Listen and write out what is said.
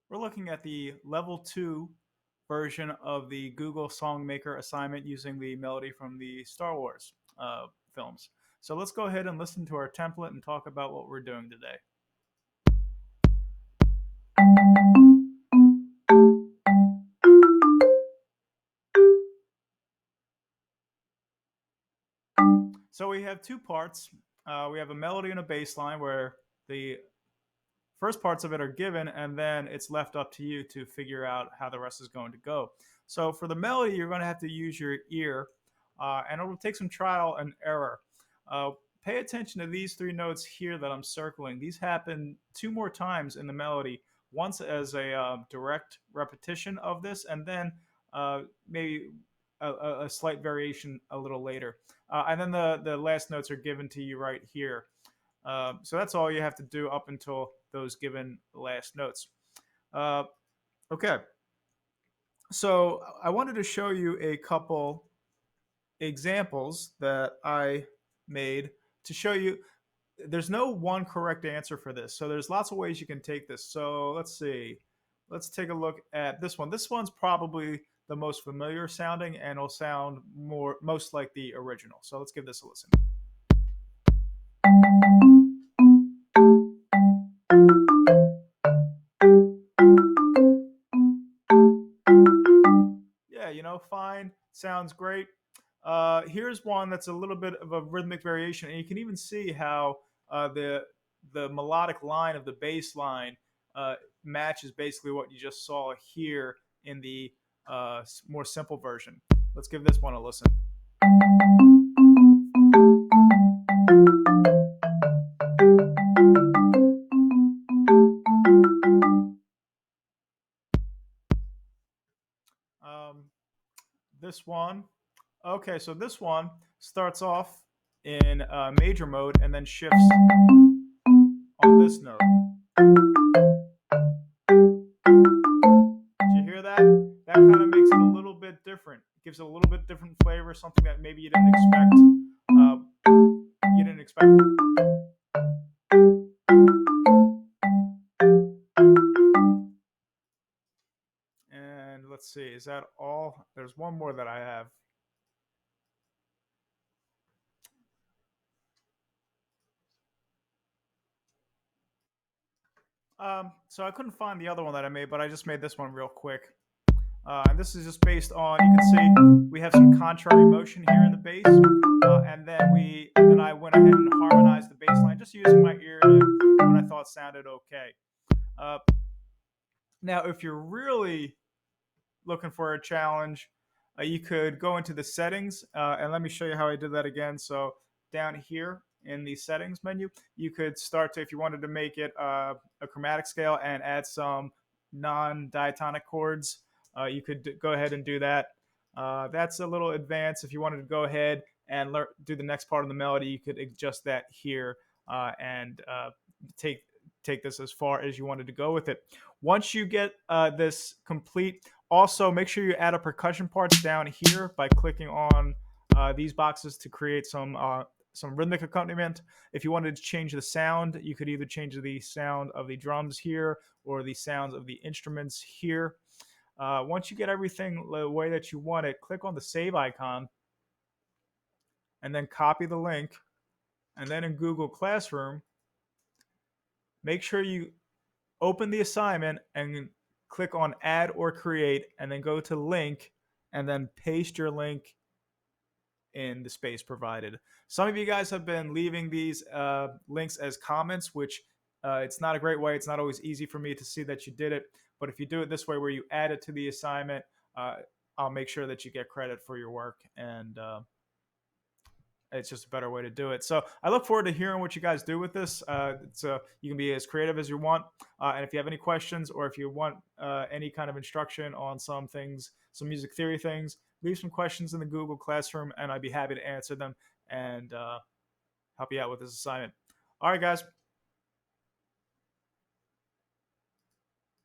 We're looking at the level 2 version of the Google Songmaker assignment using the melody from the Star Wars films. So let's go ahead and listen to our template and talk about what we're doing today. So we have two parts. We have a melody and a bass line where the first parts of it are given, and then it's left up to you to figure out how the rest is going to go. So for the melody, you're going to have to use your ear, and it will take some trial and error. Uh, Pay attention to these three notes here that I'm circling. These happen two more times in the melody, once as a direct repetition of this, and then maybe a slight variation a little later. And then the last notes are given to you right here. So that's all you have to do up until those given last notes. Uh, okay, so I wanted to show you a couple examples that I made to show you there's no one correct answer for this. So there's lots of ways you can take this. So let's see. Let's take a look at this one. This one's probably the most familiar sounding and will sound most like the original. So let's give this a listen. Yeah, fine. Sounds great. Here's one that's a little bit of a rhythmic variation, and you can even see how the melodic line of the bass line matches basically what you just saw here in the more simple version. Let's give this one a listen. Um, this one, okay, so this one starts off in major mode and then shifts on this note. Did you hear that? That kind of makes it a little bit different. It gives it a little bit different flavor, something that maybe you didn't expect. You didn't expect. And let's see, is that all? There's one more that I have. So I couldn't find the other one that I made, but I just made this one real quick. And this is just based on, you can see we have some contrary motion here in the bass, and then I went ahead and harmonized the bass line just using my ear to what I thought sounded okay. Uh, Now, if you're really looking for a challenge, you could go into the settings, and let me show you how I did that again. So down here in the settings menu, you could start to, if you wanted to make it a chromatic scale and add some non-diatonic chords, you could go ahead and do that. That's a little advanced. If you wanted to go ahead and do the next part of the melody, you could adjust that here and take this as far as you wanted to go with it. Once you get this complete, also make sure you add a percussion parts down here by clicking on these boxes to create some rhythmic accompaniment. If you wanted to change the sound, you could either change the sound of the drums here or the sounds of the instruments here. Once you get everything the way that you want it, click on the save icon and then copy the link. And then in Google Classroom, make sure you open the assignment and click on add or create, and then go to link and then paste your link in the space provided. Some of you guys have been leaving these links as comments, which it's not a great way. It's not always easy for me to see that you did it. But if you do it this way, where you add it to the assignment, I'll make sure that you get credit for your work. And it's just a better way to do it. So I look forward to hearing what you guys do with this. You can be as creative as you want. And if you have any questions or if you want any kind of instruction on some things, some music theory things, leave some questions in the Google Classroom and I'd be happy to answer them and help you out with this assignment. All right, guys.